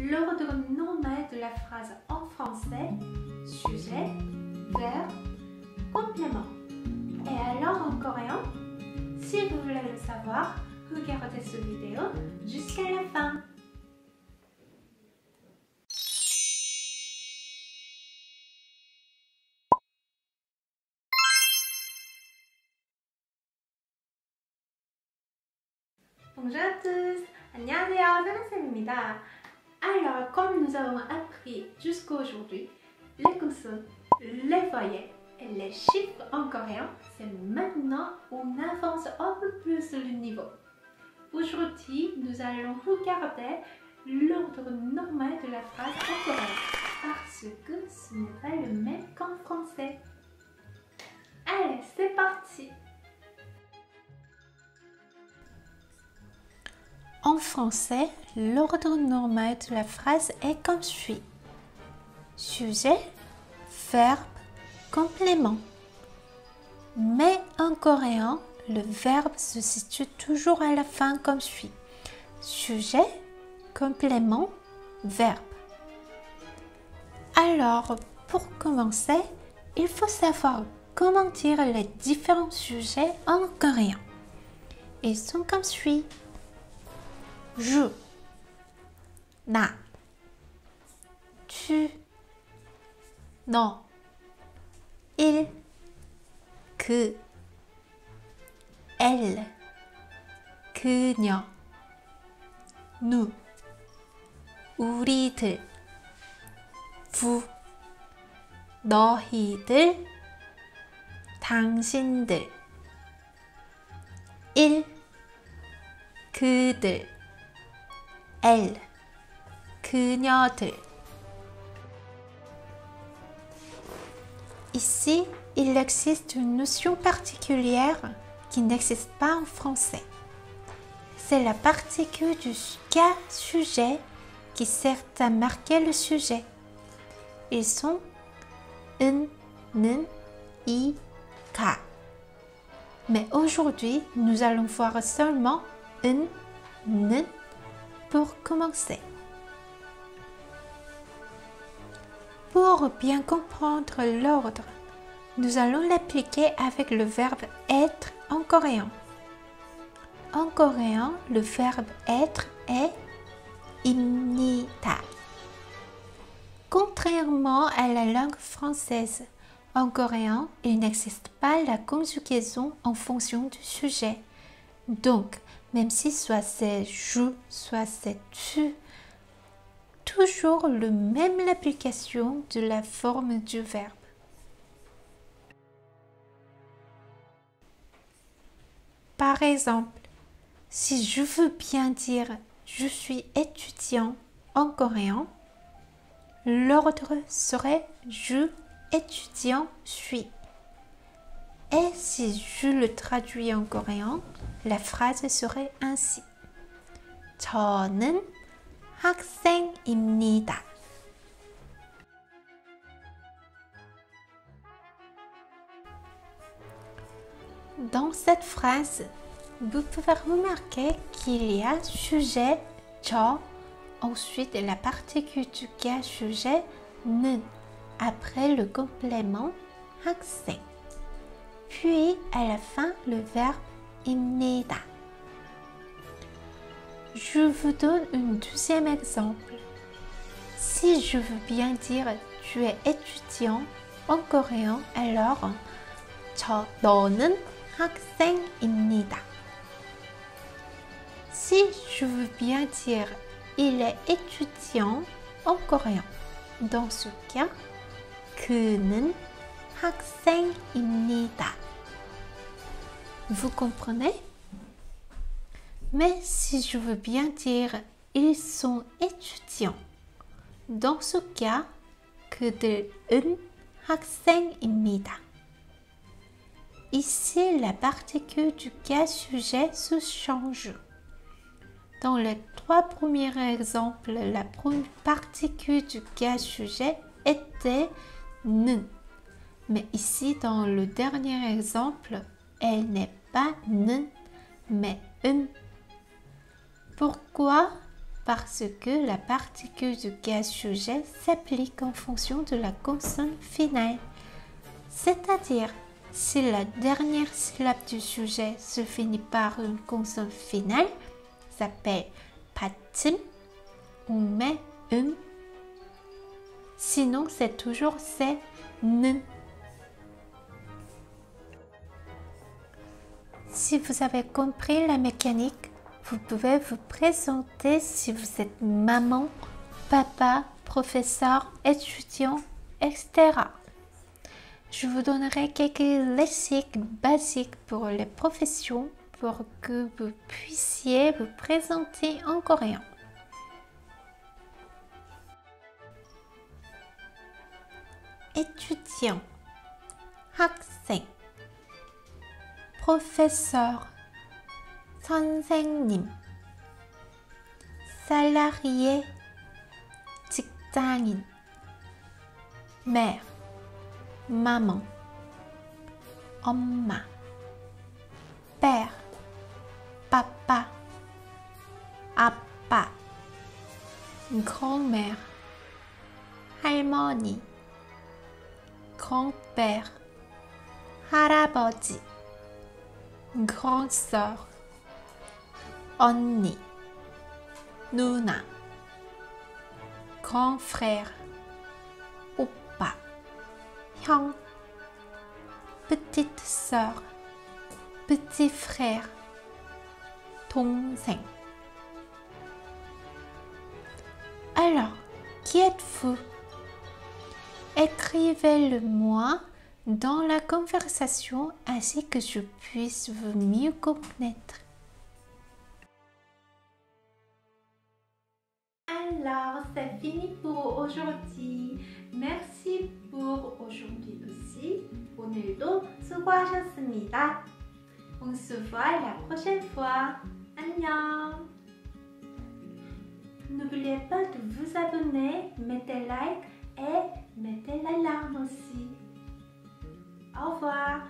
l'ordre normal de la phrase en français, sujet, verbe, complément. Et alors en coréen, si vous voulez le savoir, regardez cette vidéo jusqu'à la fin. Bonjour à tous, 안녕하세요, 세나쌤입니다. Alors, comme nous avons appris jusqu'aujourd'hui les consonnes, les voyelles et les chiffres en coréen, c'est maintenant on avance un peu plus le niveau. Aujourd'hui, nous allons regarder l'ordre normal de la phrase en coréen parce que ce n'est pas le même qu'en français. Allez, c'est parti! En français, l'ordre normal de la phrase est comme suit. Sujet, verbe, complément. Mais en coréen, le verbe se situe toujours à la fin comme suit. Sujet, complément, verbe. Alors, pour commencer, il faut savoir comment dire les différents sujets en coréen. Ils sont comme suit. Je, 나, tu, 너, il, 그, elle, 그녀, nous, 우리들, vous, 너희들, 당신들, 일, 그들, elle, 그녀들. Ici, il existe une notion particulière qui n'existe pas en français. C'est la particule du cas sujet qui sert à marquer le sujet. Ils sont 은, 는, 이, 가. Mais aujourd'hui, nous allons voir seulement 은, 는, pour commencer. Pour bien comprendre l'ordre, nous allons l'appliquer avec le verbe être en coréen. En coréen, le verbe être est 입니다. Contrairement à la langue française, en coréen, il n'existe pas la conjugaison en fonction du sujet. Donc, même si soit c'est je, soit c'est tu, toujours le même l'application de la forme du verbe. Par exemple, si je veux bien dire je suis étudiant en coréen, l'ordre serait je étudiant suis. Et si je le traduis en coréen, la phrase serait ainsi. 저는 학생입니다. Dans cette phrase, vous pouvez remarquer qu'il y a sujet, 저, ensuite la particule du cas sujet, 는, après le complément, 학생. Puis, à la fin, le verbe 입니다. Je vous donne un deuxième exemple. Si je veux bien dire tu es étudiant en coréen, alors 너는 학생입니다. Si je veux bien dire il est étudiant en coréen, dans ce cas, 그는 학생입니다. Vous comprenez? Mais si je veux bien dire ils sont étudiants, dans ce cas, 그들은 학생입니다. Ici, la particule du cas sujet se change. Dans les trois premiers exemples, la particule du cas sujet était 는. Mais ici, dans le dernier exemple, elle n'est pas 는, mais 은. Pourquoi? parce que la particule du gaz sujet s'applique en fonction de la consonne finale. C'est-à-dire, si la dernière syllabe du sujet se finit par une consonne finale, s'appelle 받침, on met Sinon, c'est toujours 는. Si vous avez compris la mécanique, vous pouvez vous présenter si vous êtes maman, papa, professeur, étudiant, etc. Je vous donnerai quelques lexiques basiques pour les professions pour que vous puissiez vous présenter en coréen. Étudiant, 학생, professeur, 선생님, salarié, 직장인, mère, maman, 엄마, père, papa, 아빠, grand-mère, 할머니, grand-père, 할아버지, grande sœur, 언니, 누나, grand frère, 오빠, 형, petite sœur, petit frère, 동생. Alors, qui êtes-vous? Écrivez-le-moi dans la conversation ainsi que je puisse vous mieux connaître. Alors, c'est fini pour aujourd'hui. Merci pour aujourd'hui aussi. 오늘도 수고하셨습니다. On se voit la prochaine fois. 안녕. N'oubliez pas de vous abonner, mettez like et mettez l'alarme aussi. Au revoir.